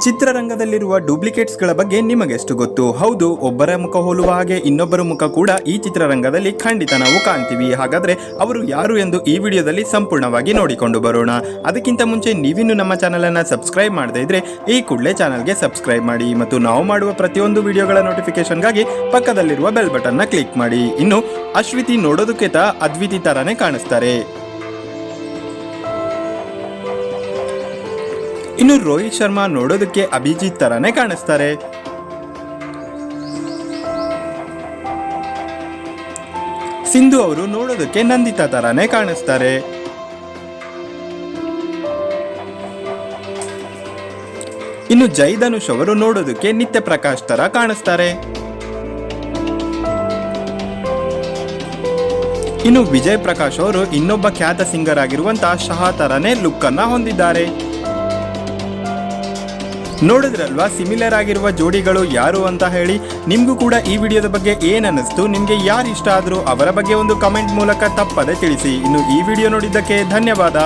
ಚಿತ್ರರಂಗದಲ್ಲಿರುವ ಡೂಪ್ಲಿಕೇಟ್ಸ್ಗಳ ಬಗ್ಗೆ ನಿಮಗೆಷ್ಟು ಗೊತ್ತು? ಹೌದು, ಒಬ್ಬರ ಮುಖ ಹೋಲುವ ಹಾಗೆ ಇನ್ನೊಬ್ಬರ ಮುಖ ಕೂಡ ಈ ಚಿತ್ರರಂಗದಲ್ಲಿ ಖಂಡಿತ ನಾವು ಕಾಣ್ತೀವಿ. ಹಾಗಾದ್ರೆ ಅವರು ಯಾರು ಎಂದು ಈ ವಿಡಿಯೋದಲ್ಲಿ ಸಂಪೂರ್ಣವಾಗಿ ನೋಡಿಕೊಂಡು ಬರೋಣ. ಅದಕ್ಕಿಂತ ಮುಂಚೆ ನೀವಿನ್ನು ನಮ್ಮ ಚಾನಲ್ ಅನ್ನು ಸಬ್ಸ್ಕ್ರೈಬ್ ಮಾಡದೇ ಇದ್ರೆ ಈ ಕೂಡಲೇ ಚಾನಲ್ಗೆ ಸಬ್ಸ್ಕ್ರೈಬ್ ಮಾಡಿ ಮತ್ತು ನಾವು ಮಾಡುವ ಪ್ರತಿಯೊಂದು ವಿಡಿಯೋಗಳ ನೋಟಿಫಿಕೇಶನ್ಗಾಗಿ ಪಕ್ಕದಲ್ಲಿರುವ ಬೆಲ್ ಬಟನ್ ನ ಕ್ಲಿಕ್ ಮಾಡಿ. ಇನ್ನು ಅಶ್ವಿತಿ ನೋಡೋದಕ್ಕೆ ಅದ್ವಿತಿ ತರಾನೇ ಕಾಣಿಸ್ತಾರೆ. ಇನ್ನು ರೋಹಿತ್ ಶರ್ಮಾ ನೋಡೋದಕ್ಕೆ ಅಭಿಜಿತ್ ತರಾನೇ ಕಾಣಿಸ್ತಾರೆ. ಸಿಂಧು ಅವರು ನೋಡೋದಕ್ಕೆ ನಂದಿತಾ ತರಾನೇ ಕಾಣಿಸ್ತಾರೆ. ಇನ್ನು ಜೈಧನುಷ್ ಅವರು ನೋಡೋದಕ್ಕೆ ನಿತ್ಯ ಪ್ರಕಾಶ್ ತರ ಕಾಣಿಸ್ತಾರೆ. ಇನ್ನು ವಿಜಯ್ ಪ್ರಕಾಶ್ ಅವರು ಇನ್ನೊಬ್ಬ ಖ್ಯಾತ ಸಿಂಗರ್ ಆಗಿರುವಂತಹ ಶಹಾ ತರಾನೇ ಲುಕ್ ಅನ್ನ ಹೊಂದಿದ್ದಾರೆ. ನೋಡಿದ್ರಲ್ವಾ ಸಿಮಿಲರ್ ಆಗಿರುವ ಜೋಡಿಗಳು ಯಾರು ಅಂತ ಹೇಳಿ. ನಿಮ್ಗೂ ಕೂಡ ಈ ವಿಡಿಯೋದ ಬಗ್ಗೆ ಏನ್ ಅನ್ನಿಸ್ತು? ನಿಮ್ಗೆ ಯಾರು ಇಷ್ಟ ಆದ್ರೂ ಅವರ ಬಗ್ಗೆ ಒಂದು ಕಮೆಂಟ್ ಮೂಲಕ ತಪ್ಪದೆ ತಿಳಿಸಿ. ಇನ್ನು ಈ ವಿಡಿಯೋ ನೋಡಿದ್ದಕ್ಕೆ ಧನ್ಯವಾದ.